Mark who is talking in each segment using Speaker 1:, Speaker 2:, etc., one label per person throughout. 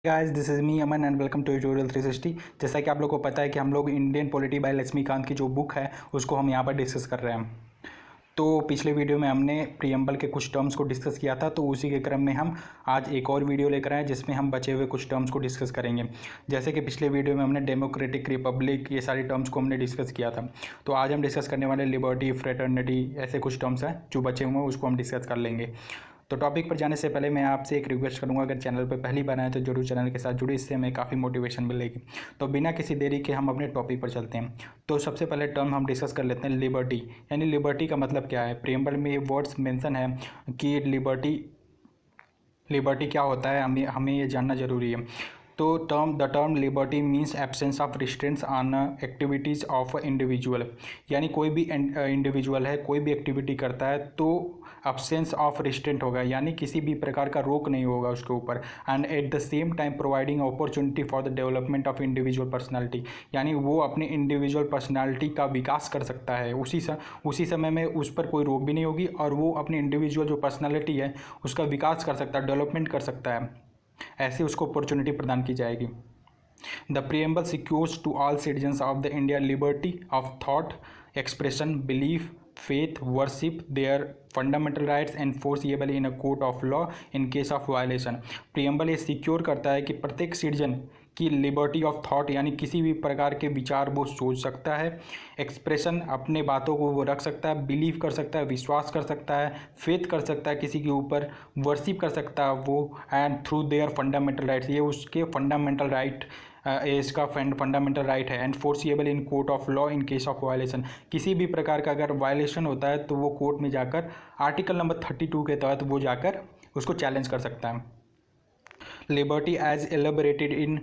Speaker 1: Guys this is me Aman and welcome to tutorial 360। जैसा कि आप लोगों को पता है कि हम लोग इंडियन पॉलिटी बाय लक्ष्मीकांत की जो बुक है उसको हम यहाँ पर डिस्कस कर रहे हैं। तो पिछले वीडियो में हमने प्रीएम्बल के कुछ टर्म्स को डिस्कस किया था, तो उसी के क्रम में हम आज एक और वीडियो लेकर आए जिसमें हम बचे हुए कुछ टर्म्स को डिस्कस करेंगे। जैसे कि पिछले वीडियो में हमने डेमोक्रेटिक, रिपब्लिक, ये सारे टर्म्स को हमने डिस्कस किया था। तो आज हम डिस्कस करने वाले लिबर्टी, फ्रेटर्निटी, ऐसे कुछ टर्म्स हैं जो बचे हुए हैं, उसको हम डिस्कस कर लेंगे। तो टॉपिक पर जाने से पहले मैं आपसे एक रिक्वेस्ट करूंगा, अगर चैनल पर पहली बार आए तो जरूर चैनल के साथ जुड़े, इससे हमें काफ़ी मोटिवेशन मिलेगी। तो बिना किसी देरी के हम अपने टॉपिक पर चलते हैं। तो सबसे पहले टर्म हम डिस्कस कर लेते हैं, लिबर्टी। यानी लिबर्टी का मतलब क्या है। प्रीएम्बल में ये वर्ड्स मेंशन है कि लिबर्टी क्या होता है, हमें ये जानना जरूरी है। तो the term liberty means absence of restraints on activities of individual. यानी कोई भी इंडिविजुअल है, कोई भी एक्टिविटी करता है तो एब्सेंस ऑफ रिस्ट्रेंट होगा, यानी किसी भी प्रकार का रोक नहीं होगा उसके ऊपर। And at the same time providing opportunity for the development of individual personality. यानी वो अपने इंडिविजुअल पर्सनैलिटी का विकास कर सकता है, उसी समय में उस पर कोई रोक भी नहीं होगी और वो अपनी इंडिविजुअल जो पर्सनैलिटी है उसका विकास कर सकता है, डेवलपमेंट कर सकता है, ऐसे उसको अपॉर्चुनिटी प्रदान की जाएगी। The preamble secures to all citizens of the India liberty of thought, expression, belief, faith, worship their fundamental rights enforceable in a court of law in case of violation। Preamble ये secure करता है कि प्रत्येक citizen की liberty of thought, यानी किसी भी प्रकार के विचार वो सोच सकता है, एक्सप्रेशन अपने बातों को वो रख सकता है, बिलीव कर सकता है, विश्वास कर सकता है, फेथ कर सकता है किसी के ऊपर, वर्शिप कर सकता है वो, and through their fundamental rights, ये उसके फंडामेंटल राइट, इसका फंडामेंटल राइट है। And foreseeable in court of law in case of violation, किसी भी प्रकार का अगर वायलेशन होता है तो वो कोर्ट में जाकर आर्टिकल नंबर 32 के तहत वो जाकर उसको चैलेंज कर सकता है। Liberty as elaborated in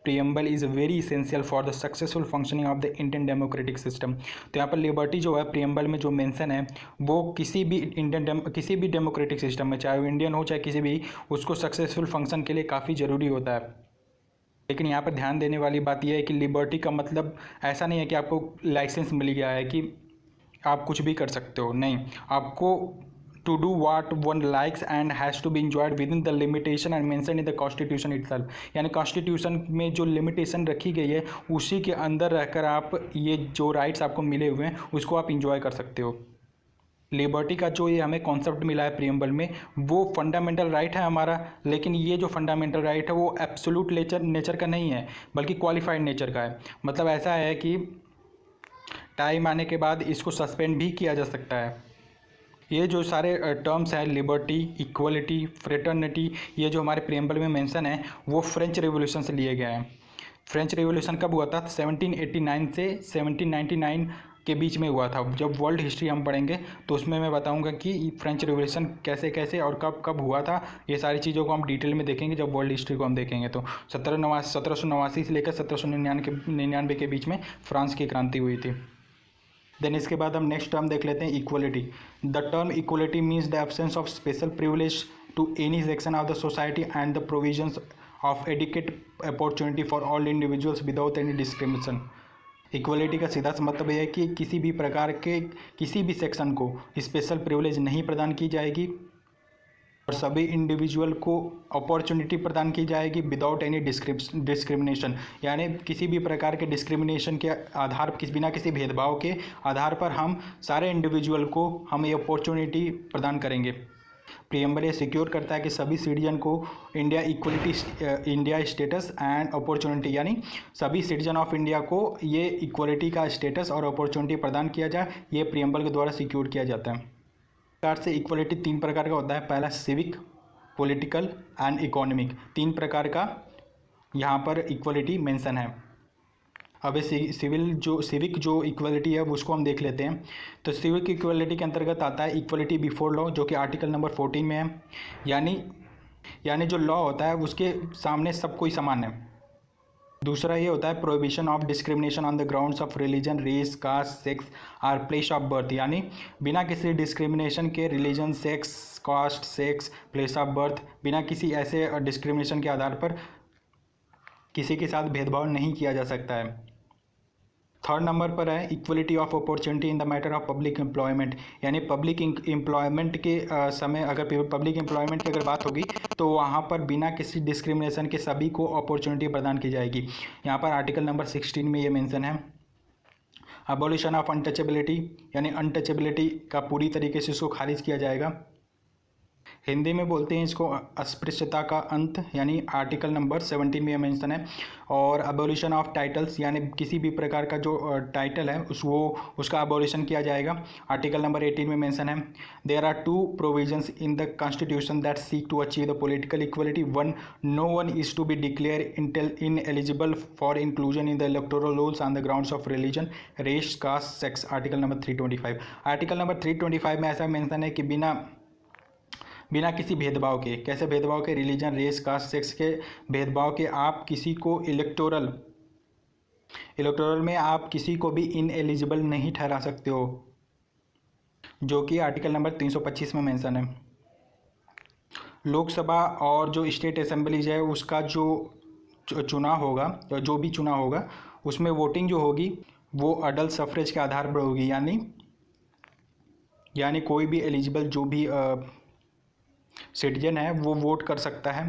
Speaker 1: preamble is very essential for the successful functioning of the Indian democratic system. तो यहाँ पर लिबर्टी जो है प्रीएम्बल में जो मेंशन है वो किसी भी डेमोक्रेटिक सिस्टम में, चाहे वो इंडियन हो चाहे किसी भी, उसको सक्सेसफुल फंक्शन के लिए काफ़ी ज़रूरी होता है। लेकिन यहाँ पर ध्यान देने वाली बात यह है कि लिबर्टी का मतलब ऐसा नहीं है कि आपको लाइसेंस मिल गया है कि आप कुछ भी कर सकते हो, नहीं। आपको to do what one likes and has to be enjoyed within the limitation and mention in the constitution itself. यानी कॉन्स्टिट्यूशन में जो लिमिटेशन रखी गई है उसी के अंदर रहकर आप ये जो राइट्स आपको मिले हुए हैं उसको आप इंजॉय कर सकते हो। लिबर्टी का जो ये हमें कॉन्सेप्ट मिला है प्रीएम्बल में, वो फंडामेंटल राइट है हमारा, लेकिन ये जो फंडामेंटल राइट है वो एब्सोल्यूट नेचर का नहीं है बल्कि क्वालिफाइड नेचर का है। मतलब ऐसा है कि टाइम आने के बाद इसको सस्पेंड भी किया जा सकता है। ये जो सारे टर्म्स हैं, लिबर्टी, इक्वलिटी, फ्रेटर्निटी, ये जो हमारे प्रीएम्बल में मेंशन है वो फ्रेंच रिवॉल्यूशन से लिए गए हैं। फ्रेंच रिवॉल्यूशन कब हुआ था? 1789 से 1799 के बीच में हुआ था। जब वर्ल्ड हिस्ट्री हम पढ़ेंगे तो उसमें मैं बताऊंगा कि फ्रेंच रिवॉल्यूशन कैसे कैसे और कब कब हुआ था। ये सारी चीज़ों को हम डिटेल में देखेंगे जब वर्ल्ड हिस्ट्री को हम देखेंगे। तो 1789 से लेकर 1799 के बीच में फ्रांस की क्रांति हुई थी। देन इसके बाद हम नेक्स्ट टर्म देख लेते हैं, equality. The term equality means the absence of special privilege to any section of the society and the provisions of adequate opportunity for all individuals without any discrimination. Equality का सीधा सा मतलब यह है कि किसी भी प्रकार के किसी भी सेक्शन को स्पेशल प्रिविलेज नहीं प्रदान की जाएगी और सभी इंडिविजुअल को अपॉर्चुनिटी प्रदान की जाएगी विदाउट एनी डिस्क्रिमिनेशन। यानी किसी भी प्रकार के डिस्क्रिमिनेशन के आधार, बिना किसी भेदभाव के आधार पर हम सारे इंडिविजुअल को हम ये अपॉर्चुनिटी प्रदान करेंगे। प्रीएम्बल ये सिक्योर करता है कि सभी सिटीजन को इंडिया स्टेटस एंड अपॉर्चुनिटी, यानी सभी सिटीजन ऑफ इंडिया को ये इक्वलिटी का स्टेटस और अपॉर्चुनिटी प्रदान किया जाए, ये प्रीएम्बल के द्वारा सिक्योर किया जाता है। प्रकार से इक्वलिटी 3 प्रकार का होता है। पहला सिविक, पॉलिटिकल एंड इकोनॉमिक, 3 प्रकार का यहाँ पर इक्वलिटी मेंशन है। अब सिविक जो इक्वलिटी है वो उसको हम देख लेते हैं। तो सिविक इक्वलिटी के अंतर्गत आता है इक्वलिटी बिफोर लॉ, जो कि आर्टिकल नंबर 14 में है। यानी जो लॉ होता है उसके सामने सब कोई समान है। दूसरा ये होता है prohibition of discrimination on the grounds of religion, race, caste, sex और प्लेस ऑफ बर्थ। यानी बिना किसी डिस्क्रिमिनेशन के religion, sex, caste, sex, place of birth, बिना किसी ऐसे डिस्क्रिमिनेशन के आधार पर किसी के साथ भेदभाव नहीं किया जा सकता है। थर्ड नंबर पर है equality of opportunity in the matter of public employment, यानी पब्लिक एम्प्लॉयमेंट के समय अगर पब्लिक एम्प्लॉयमेंट की अगर बात होगी तो वहाँ पर बिना किसी डिस्क्रिमिनेशन के सभी को अपॉर्चुनिटी प्रदान की जाएगी। यहाँ पर आर्टिकल नंबर 16 में ये मेंशन है। अबॉलिशन ऑफ अनटचेबिलिटी, यानी अनटचेबिलिटी का पूरी तरीके से इसको खारिज किया जाएगा। हिंदी में बोलते हैं इसको अस्पृश्यता का अंत, यानी आर्टिकल नंबर 17 में मेंशन है। और अबॉलिशन ऑफ टाइटल्स, यानी किसी भी प्रकार का जो टाइटल है उसका अबॉलिशन किया जाएगा, आर्टिकल नंबर 18 में मेंशन है। There are 2 provisions in the constitution that seek to achieve the political equality. One, no one is to be declare ineligible for inclusion in the electoral rolls on the grounds of religion, race, caste, sex, article number 325। Article number 325 में ऐसा mention है कि बिना किसी भेदभाव के, कैसे भेदभाव के, रिलीजन, रेस, कास्ट, सेक्स के भेदभाव के आप किसी को इलेक्टोरल में आप किसी को भी इनएलिजिबल नहीं ठहरा सकते हो, जो कि आर्टिकल नंबर 325 में मेंशन है। लोकसभा और जो स्टेट असेंबलीज है उसका जो चुनाव होगा, जो भी चुनाव होगा उसमें वोटिंग जो होगी वो अडल्ट सफरेज के आधार पर होगी, यानी कोई भी एलिजिबल जो भी सिटीजन है वो वोट कर सकता है,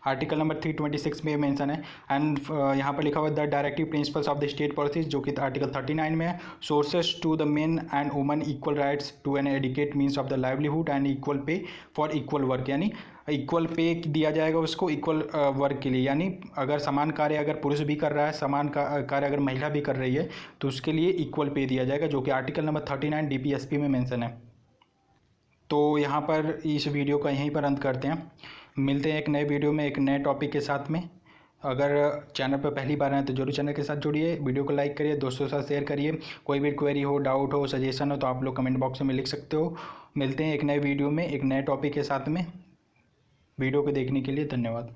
Speaker 1: आर्टिकल नंबर 326 में मेंशन है। एंड यहाँ पर लिखा हुआ the directive principles of the state policies, जो कि आर्टिकल 39 में है। Secures to the men and women equal rights to an adequate means of the livelihood and equal pay for equal work, यानी इक्वल पे दिया जाएगा उसको equal work के लिए, यानी अगर समान कार्य अगर पुरुष भी कर रहा है, समान कार्य अगर महिला भी कर रही है तो उसके लिए इक्वल पे दिया जाएगा, जो कि आर्टिकल नंबर 39 DPSP में मेंशन है। तो यहाँ पर इस वीडियो का यहीं पर अंत करते हैं। मिलते हैं एक नए वीडियो में एक नए टॉपिक के साथ में। अगर चैनल पर पहली बार आए तो जरूर चैनल के साथ जुड़िए, वीडियो को लाइक करिए, दोस्तों के साथ शेयर करिए। कोई भी क्वेरी हो, डाउट हो, सजेशन हो तो आप लोग कमेंट बॉक्स में लिख सकते हो। मिलते हैं एक नए वीडियो में एक नए टॉपिक के साथ में। वीडियो को देखने के लिए धन्यवाद।